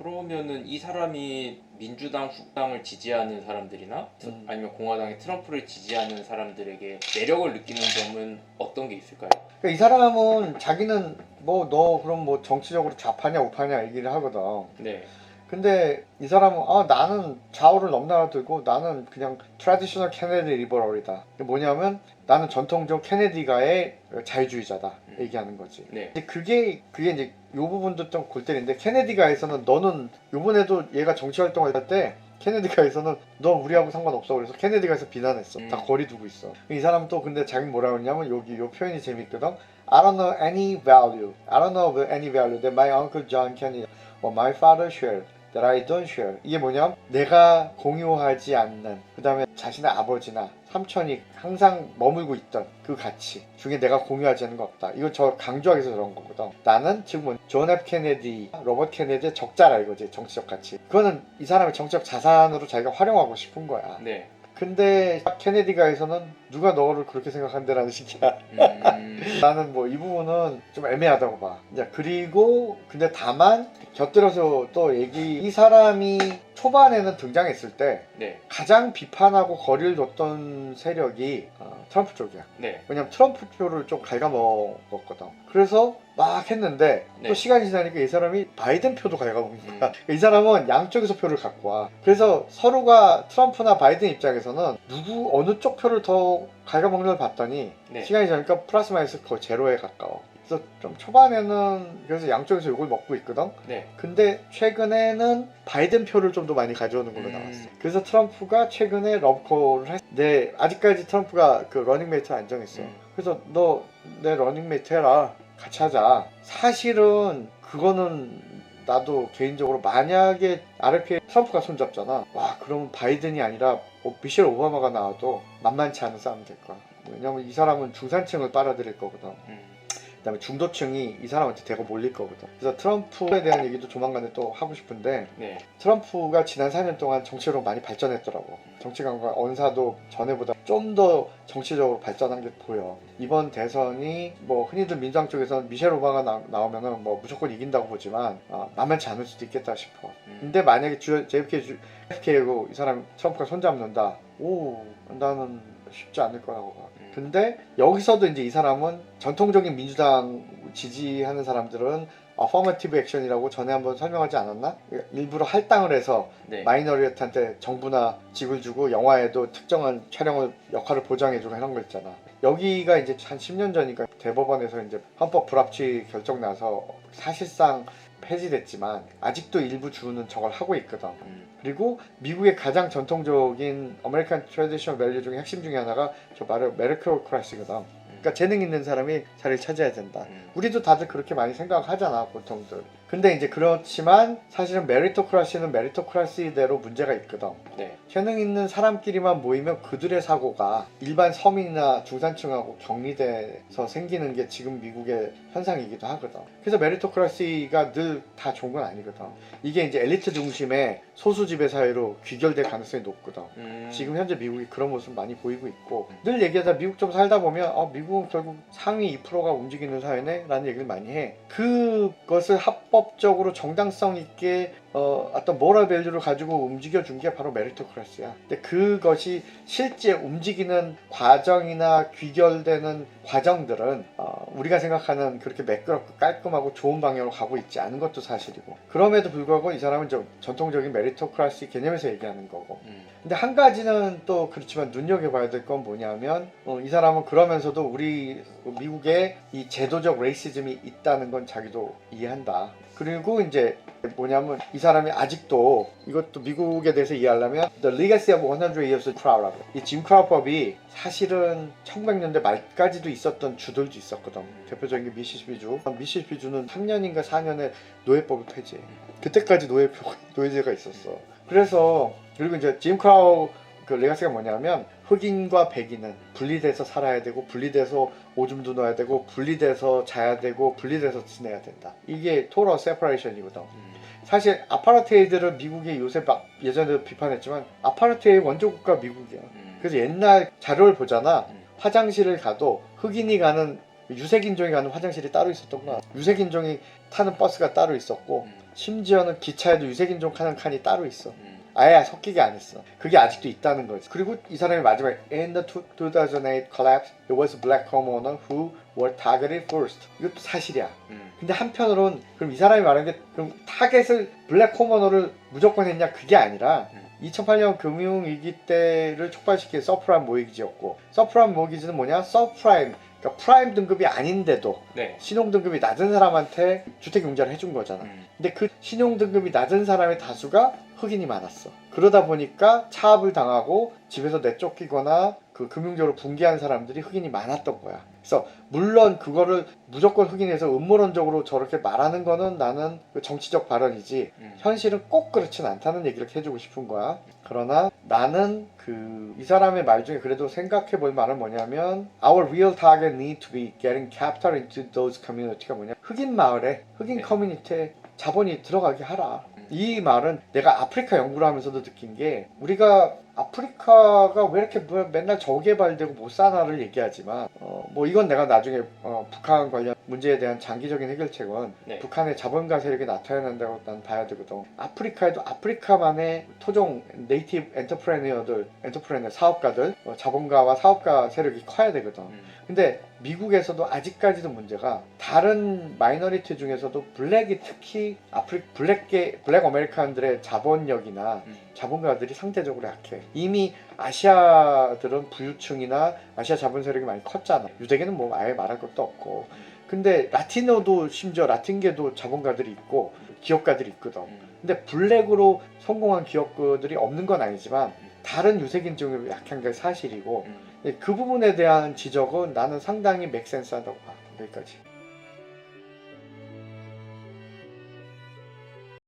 그러면은 이 사람이 민주당, 국당을 지지하는 사람들이나 아니면 공화당의 트럼프를 지지하는 사람들에게 매력을 느끼는 점은 어떤 게 있을까요? 그러니까 이 사람은 자기는 뭐 너 그럼 뭐 정치적으로 좌파냐 우파냐 얘기를 하거든. 네. 근데 이 사람은 나는 좌우를 넘나들고 나는 그냥 트래디셔널 케네디 리버럴이다. 이게 뭐냐면 나는 전통적 케네디가의 자유주의자다 얘기하는 거지. 네. 근데 그게 이제 요 부분도 좀 골 때리는데 케네디가에서는 너는 요번에도 얘가 정치 활동할 때 케네디가에서는 너 우리하고 상관없어 그래서 케네디가에서 비난했어. 다 거리 두고 있어. 이 사람 또 근데 자기 뭐라고 했냐면 여기 요 표현이 재밌거든. I don't know any value. I don't know any value that my uncle John Kennedy or my father shared. that I don't share. 이게 뭐냐면 내가 공유하지 않는 그 다음에 자신의 아버지나 삼촌이 항상 머물고 있던 그 가치 중에 내가 공유하지 않는 거 없다. 이거 저 강조하기 위해서 그런 거거든. 나는 지금 존 F 케네디, 로버트 케네디의 적자라 이거지. 정치적 가치. 그거는 이 사람의 정치적 자산으로 자기가 활용하고 싶은 거야. 네. 근데 케네디가에서는 누가 너를 그렇게 생각한대라는 식이야. 나는 뭐 이 부분은 좀 애매하다고 봐. 이제 그리고 근데 다만 곁들여서 또 이 사람이 초반에는 등장했을 때 네. 가장 비판하고 거리를 뒀던 세력이 트럼프 쪽이야. 네. 왜냐면 트럼프 표를 좀 갉아먹었거든. 그래서 막 했는데 네. 또 시간이 지나니까 이 사람이 바이든 표도 갉아먹는 거야. 이 사람은 양쪽에서 표를 갖고 와. 그래서 서로가 트럼프나 바이든 입장에서는 어느 쪽 표를 더 갉아먹는 걸 봤더니 네. 시간이 지나니까 플러스 마이너스 거의 제로에 가까워. 그래서 좀 초반에는 그래서 양쪽에서 욕을 먹고 있거든. 네. 근데 최근에는 바이든 표를 좀 더 많이 가져오는 걸로 나왔어. 그래서 트럼프가 최근에 러브콜을 했는데 아직까지 트럼프가 그 러닝메이트 안 정했어. 그래서 너 내 러닝메이트 해라. 같이 하자. 사실은 그거는 나도 개인적으로 만약에 RFK 트럼프가 손잡잖아. 와 그러면 바이든이 아니라 미셸 오바마가 나와도 만만치 않은 싸움이 될 거야. 왜냐면 이 사람은 중산층을 빨아들일 거거든. 그다음에 중도층이 이 사람한테 대거 몰릴 거거든. 그래서 트럼프에 대한 얘기도 조만간에 또 하고 싶은데 네. 트럼프가 지난 4년 동안 정치로 많이 발전했더라고. 정치관과 언사도 전에보다 좀 더 정치적으로 발전한 게 보여. 이번 대선이 뭐 흔히들 민주당 쪽에서는 미셸 오바마가 나오면은 뭐 무조건 이긴다고 보지만 만만치 않을 수도 있겠다 싶어. 근데 만약에 JFK고 이 사람 트럼프가 손잡는다. 나는 쉽지 않을 거라고 봐. 근데 여기서도 이제 이 사람은 전통적인 민주당 지지하는 사람들은 affirmative action이라고 전에 한번 설명하지 않았나? 일부러 할당을 해서 네. 마이너리티한테 정부나 직을 주고 영화에도 특정한 촬영을 역할을 보장해주고 이런 거 있잖아. 여기가 이제 한 10년 전이니까 대법원에서 이제 헌법 불합치 결정 나서 사실상 폐지됐지만 아직도 일부 주는 저걸 하고 있거든. 그리고 미국의 가장 전통적인 아메리칸 트래디셔널 밸류 중에 핵심 중에 하나가 저 메리토크라시거든. 그러니까 재능 있는 사람이 자리를 차지해야 된다. 우리도 다들 그렇게 많이 생각하잖아 보통들. 근데 이제 그렇지만 사실은 메리토크라시는 메리토크라시대로 문제가 있거든. 네. 재능 있는 사람끼리만 모이면 그들의 사고가 일반 서민이나 중산층하고 격리돼서 생기는 게 지금 미국의 현상이기도 하거든. 그래서 메리토크라시가 늘 다 좋은 건 아니거든. 이게 이제 엘리트 중심의 소수 지배 사회로 귀결될 가능성이 높거든. 지금 현재 미국이 그런 모습 많이 보이고 있고 늘 얘기하다 미국 좀 살다 보면 미국은 결국 상위 2%가 움직이는 사회네 라는 얘기를 많이 해. 그것을 합법적으로 정당성 있게 어떤 모럴 밸류를 가지고 움직여준 게 바로 메리토크라시야. 근데 그것이 실제 움직이는 과정이나 귀결되는 과정들은 우리가 생각하는 그렇게 매끄럽고 깔끔하고 좋은 방향으로 가고 있지 않은 것도 사실이고 그럼에도 불구하고 이 사람은 좀 전통적인 메리토크라시 개념에서 얘기하는 거고 근데 한 가지는 또 그렇지만 눈여겨봐야 될 건 뭐냐면 이 사람은 그러면서도 우리 미국에 이 제도적 레이시즘이 있다는 건 자기도 이해한다. 그리고 이제 뭐냐면 이 사람이 아직도 이것도 미국에 대해서 이해하려면 The Legacy of 100 Years of Crow라고 이 짐 크라우법이 사실은 1900년대 말까지도 있었던 주들도 있었거든. 대표적인 게 미시시피주는 3년인가 4년에 노예법을 폐지해. 그때까지 노예제가 있었어. 그래서 그리고 이제 짐 크라우 그 레가시가 뭐냐면 흑인과 백인은 분리돼서 살아야 되고 분리돼서 오줌도 넣어야 되고 분리돼서 자야 되고 분리돼서 지내야 된다. 이게 토럴 세퍼레이션이거든. 사실 아파르테이드를 미국이 요새 예전에도 비판했지만 아파르테이드 원조국가 미국이야. 그래서 옛날 자료를 보잖아. 화장실을 가도 흑인이 가는 유색인종이 가는 화장실이 따로 있었던 거야. 유색인종이 타는 버스가 따로 있었고 심지어는 기차에도 유색인종 타는 칸이 따로 있어. 아예 섞이게 안 했어. 그게 아직도 있다는 거지. 그리고 이 사람이 마지막에 In the 2008 collapse, it was black homeowner who were targeted first. 이것도 사실이야. 근데 한편으론 그럼 이 사람이 말하는 게 그럼 타겟을 블랙 호머너를 무조건 했냐 그게 아니라 2008년 금융위기 때를 촉발시킨 서프라임 모기지였고 서프라임 모기지는 뭐냐? 서프라임 그러니까 프라임 등급이 아닌데도 네. 신용 등급이 낮은 사람한테 주택 융자를 해준 거잖아. 근데 그 신용 등급이 낮은 사람의 다수가 흑인이 많았어. 그러다 보니까 차압을 당하고 집에서 내쫓기거나 그 금융적으로 붕괴한 사람들이 흑인이 많았던 거야. 그래서 물론 그거를 무조건 흑인에서 음모론적으로 저렇게 말하는 거는 나는 그 정치적 발언이지 현실은 꼭 그렇진 않다는 얘기를 해주고 싶은 거야. 그러나 나는 그 이 사람의 말 중에 그래도 생각해 볼 말은 뭐냐면 Our real target need to be getting capital into those community가 뭐냐 흑인 마을에 흑인 커뮤니티에 자본이 들어가게 하라. 이 말은 내가 아프리카 연구를 하면서도 느낀 게 우리가 아프리카가 왜 이렇게 맨날 저개발되고 못 사나를 얘기하지만 뭐 이건 내가 나중에 북한 관련 문제에 대한 장기적인 해결책은 네. 북한의 자본가 세력이 나타난다고 난 봐야 되거든. 아프리카에도 아프리카만의 토종 네이티브 엔터프레너 사업가들 자본가와 사업가 세력이 커야 되거든. 근데 미국에서도 아직까지도 문제가 다른 마이너리티 중에서도 블랙이 특히 블랙 아메리칸들의 자본력이나 자본가들이 상대적으로 약해. 이미 아시아들은 부유층이나 아시아 자본 세력이 많이 컸잖아. 유대계는 뭐 아예 말할 것도 없고. 근데 라티노도 심지어 라틴계도 자본가들이 있고 기업가들이 있거든. 근데 블랙으로 성공한 기업가들이 없는 건 아니지만 다른 유색인종이 약한 게 사실이고 그 부분에 대한 지적은 나는 상당히 맥센스하다고 봐. 여기까지.